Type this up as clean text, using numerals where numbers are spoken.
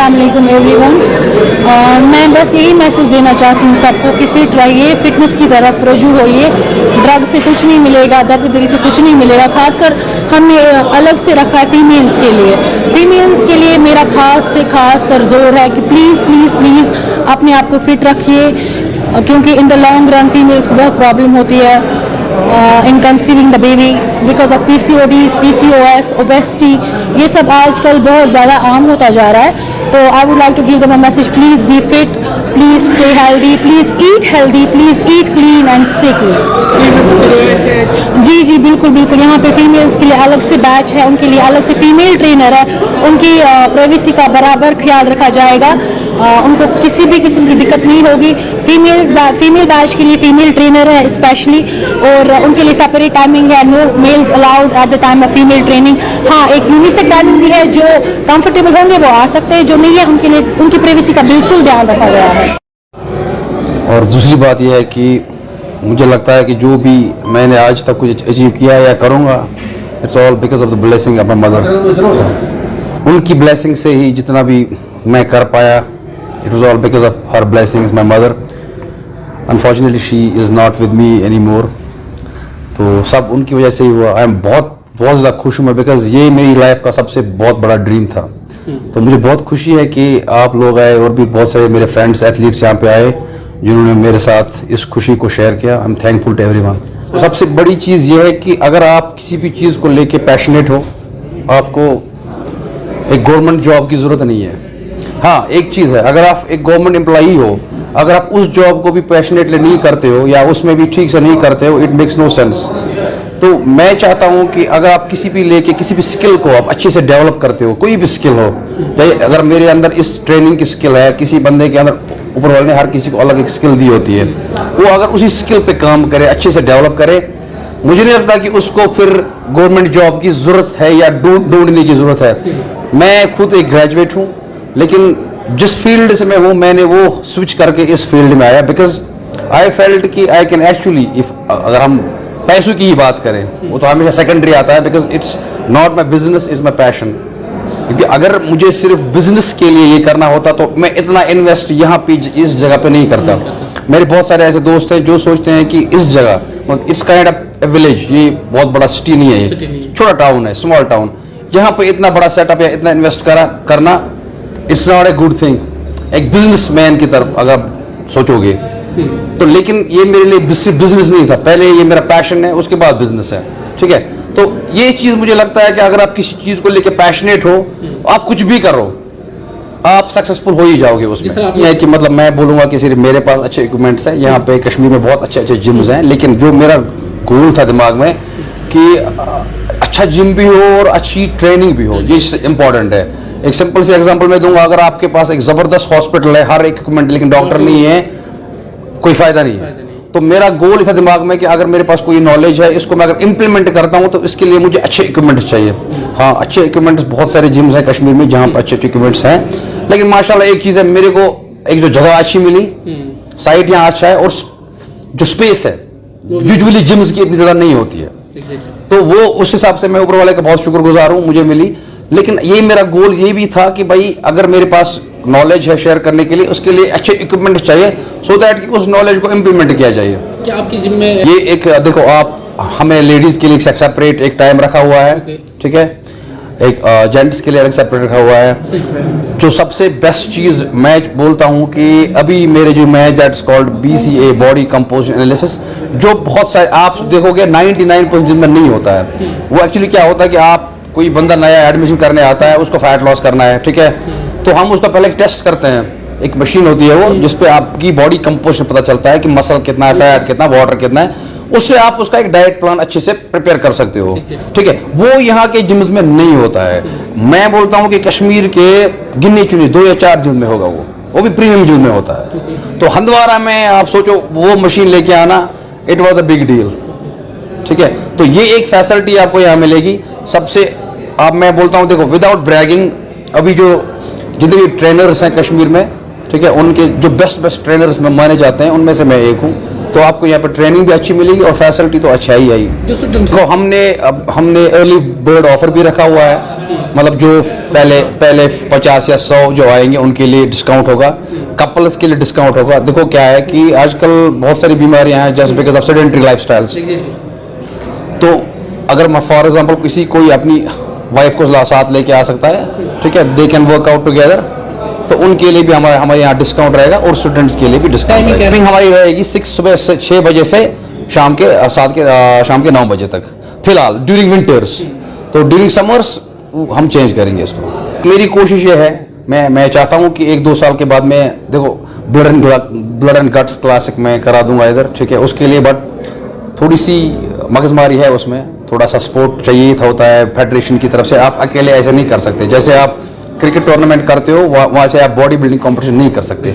अस्सलाम वालेकुम एवरीवन। मैं बस यही मैसेज देना चाहती हूँ सबको कि फ़िट रहिए, फ़िटनेस की तरफ रजू होइए। ड्रग से कुछ नहीं मिलेगा, दर्द से कुछ नहीं मिलेगा। खासकर हमने अलग से रखा है फीमेल्स के लिए। फीमेल्स के लिए मेरा खास से खास जोर है कि प्लीज़ प्लीज़ प्लीज़ अपने आप को फ़िट रखिए, क्योंकि in the long run females को बहुत प्रॉब्लम होती है in conceiving the baby because of PCODs, PCOS, obesity. ये सब आजकल बहुत ज़्यादा आम होता जा रहा है। तो I would like to give them a message, please be fit, please stay healthy, please eat healthy, please eat clean and stay clean. जी बिल्कुल बिल्कुल। यहाँ पे फीमेल्स के लिए अलग से बैच है, उनके लिए अलग से फीमेल ट्रेनर है। उनकी प्राइवेसी का बराबर ख्याल रखा जाएगा, उनको किसी भी किस्म की दिक्कत नहीं होगी। फीमेल बैच के लिए फीमेल ट्रेनर है स्पेशली, और उनके लिए सेपरेट टाइमिंग है। No males allowed at the time of female training. हाँ, एक यूनिसेक टाइमिंग भी है, जो कंफर्टेबल होंगे वो आ सकते हैं, जो नहीं है उनके लिए उनकी प्राइवेसी का बिल्कुल ध्यान रखा गया है। और दूसरी बात यह है कि मुझे लगता है कि जो भी मैंने आज तक कुछ अचीव किया या करूँगा, it's all because of the blessing of my mother. उनकी ब्लेसिंग से ही जितना भी मैं कर पाया, it was all because of her blessings. My mother unfortunately she is not with me any more, तो सब उनकी वजह से ही हुआ। आई एम बहुत ज़्यादा खुश हूँ मैं, बिकॉज ये मेरी लाइफ का सबसे बहुत बड़ा ड्रीम था। तो मुझे बहुत खुशी है कि आप लोग आए और भी बहुत सारे मेरे फ्रेंड्स एथलीट्स यहाँ पे आए जिन्होंने मेरे साथ इस खुशी को शेयर किया। I am thankful to everyone. सबसे बड़ी चीज़ ये है कि अगर आप किसी भी चीज़ को लेके पैशनेट हो, आपको एक गवर्नमेंट जॉब की ज़रूरत नहीं है। हाँ, एक चीज़ है, अगर आप एक गवर्नमेंट एम्प्लॉई हो, अगर आप उस जॉब को भी पैशनेटली नहीं करते हो या उसमें भी ठीक से नहीं करते हो, इट मेक्स नो सेंस। तो मैं चाहता हूं कि अगर आप किसी भी स्किल को आप अच्छे से डेवलप करते हो, कोई भी स्किल हो, चाहे अगर मेरे अंदर इस ट्रेनिंग की स्किल है, किसी बंदे के अंदर ऊपर वाले ने हर किसी को अलग एक स्किल दी होती है, वो अगर उसी स्किल पे काम करे, अच्छे से डेवलप करे, मुझे नहीं लगता कि उसको फिर गवर्नमेंट जॉब की ज़रूरत है या ढूंढने की ज़रूरत है। मैं खुद एक ग्रेजुएट हूँ, लेकिन जिस फील्ड से मैं हूँ, मैंने वो स्विच करके इस फील्ड में आया बिकॉज आई फेल्ट कि आई कैन एक्चुअली, इफ अगर हम पैसों की ही बात करें, वो तो हमेशा सेकेंडरी आता है, because it's not my business, it's my passion. क्योंकि अगर मुझे सिर्फ बिजनेस के लिए ये करना होता तो मैं इतना इन्वेस्ट यहाँ पे इस जगह पे नहीं करता। मेरे बहुत सारे ऐसे दोस्त हैं जो सोचते हैं कि इस जगह, इट्स काइंड ऑफ विलेज, ये बहुत बड़ा सिटी नहीं है, ये छोटा टाउन है, स्मॉल टाउन, यहाँ पे इतना बड़ा सेटअप या इतना इन्वेस्ट करना it's not a good thing एक बिजनेसमैन की तरफ अगर सोचोगे तो। लेकिन ये मेरे लिए बिजनेस नहीं था, पहले ये मेरा पैशन है, उसके बाद बिजनेस है, ठीक है। तो ये चीज़ मुझे लगता है कि अगर आप किसी चीज़ को लेके पैशनेट हो, आप कुछ भी करो, आप सक्सेसफुल हो ही जाओगे उसमें। ये है कि मतलब मैं बोलूँगा कि सिर्फ मेरे पास अच्छे इक्विपमेंट्स हैं, यहाँ पे कश्मीर में बहुत अच्छे अच्छे जिम्स हैं, लेकिन जो मेरा गोल था दिमाग में कि अच्छा जिम भी हो और अच्छी ट्रेनिंग भी हो, ये इंपॉर्टेंट है। एक सिंपल से एग्जांपल मैं दूंगा, अगर आपके पास एक ज़बरदस्त हॉस्पिटल है, हर इक्विपमेंट, लेकिन डॉक्टर नहीं है, कोई फ़ायदा नहीं है। तो मेरा गोल था दिमाग में कि अगर मेरे पास कोई नॉलेज है, इसको मैं अगर इम्प्लीमेंट करता हूँ तो इसके लिए मुझे अच्छे इक्विपमेंट्स चाहिए। हाँ, अच्छे इक्विपमेंट्स, बहुत सारे जिम्स हैं कश्मीर में जहाँ पर अच्छे इक्विपमेंट्स हैं, लेकिन माशाल्लाह एक चीज़ है, मेरे को एक जो जगह अच्छी मिली, साइट यहाँ अच्छा है, और जो स्पेस है यूजुअली जिम्स की इतनी ज़्यादा नहीं होती है, तो वो उस हिसाब से मैं ऊपर वाले का बहुत शुक्रगुजार हूँ, मुझे मिली। लेकिन ये मेरा गोल ये भी था कि भाई अगर मेरे पास नॉलेज है शेयर करने के लिए, उसके लिए अच्छे इक्विपमेंट चाहिए, सो दैट कि उस नॉलेज को इम्प्लीमेंट किया जाए। क्या आपकी जिम में ये एक देखो, आप हमें लेडीज के लिए सेपरेट एक टाइम रखा हुआ है, ठीक है, एक जेंट्स के लिए अलग सेपरेट रखा हुआ है। जो सबसे बेस्ट चीज़ मैं बोलता हूँ कि अभी मेरे जो मैं that's called BCA, body composition analysis, जो बहुत सारे आप देखोगे 99% जिनमें नहीं होता है। वो एक्चुअली क्या होता है कि आप कोई बंदा नया एडमिशन करने आता है, उसको फैट लॉस करना है, ठीक है, तो हम उसका पहले टेस्ट करते हैं, एक मशीन होती है वो, जिसपे आपकी बॉडी कंपोजिशन पता चलता है कि मसल कितना है, फैट कितना, वाटर कितना है, उससे आप उसका एक डाइट प्लान अच्छे से प्रिपेयर कर सकते हो, ठीक है। वो यहाँ के जिम्स में नहीं होता है। मैं बोलता हूँ कि कश्मीर के गिने चुने 2 या 4 जिम में होगा, वो भी प्रीमियम जिम में होता है। तो हंदवारा में आप सोचो वो मशीन लेके आना, it was a big deal, ठीक है। तो ये एक फैसिलिटी आपको यहाँ मिलेगी सबसे। अब मैं बोलता हूँ, देखो, विदाउट ब्रैगिंग, अभी जो जितने भी ट्रेनर्स हैं कश्मीर में, ठीक है, उनके जो बेस्ट ट्रेनर्स में माने जाते हैं, उनमें से मैं एक हूँ। तो आपको यहाँ पर ट्रेनिंग भी अच्छी मिलेगी और फैसिलिटी तो अच्छा ही आई। तो हमने अर्ली बर्ड ऑफर भी रखा हुआ है, मतलब जो पहले 50 या 100 जो आएंगे उनके लिए डिस्काउंट होगा, कपल्स के लिए डिस्काउंट होगा। देखो क्या है कि आजकल बहुत सारी बीमारियां हैं just because of sedentary lifestyles. तो अगर मैं फॉर एग्जांपल किसी कोई अपनी वाइफ को साथ लेके आ सकता है, ठीक है, they can work out together, तो उनके लिए भी हमारे यहाँ डिस्काउंट रहेगा और स्टूडेंट्स के लिए भी डिस्काउंट रहेगा। टाइमिंग हमारी रहेगी सुबह 6 बजे से शाम के 9 बजे तक फिलहाल ड्यूरिंग विंटर्स। तो ड्यूरिंग समर्स हम चेंज करेंगे इसको। मेरी कोशिश ये है, मैं चाहता हूँ कि 1-2 साल के बाद मैं देखो ब्लड एंड गट्स क्लासिक में करा दूंगा इधर, ठीक है, उसके लिए बट थोड़ी सी मगजमारी है, उसमें थोड़ा सा सपोर्ट चाहिए होता है फेडरेशन की तरफ से। आप अकेले ऐसे नहीं कर सकते, जैसे आप क्रिकेट टूर्नामेंट करते हो वहाँ से आप बॉडी बिल्डिंग कॉम्पिटिशन नहीं कर सकते।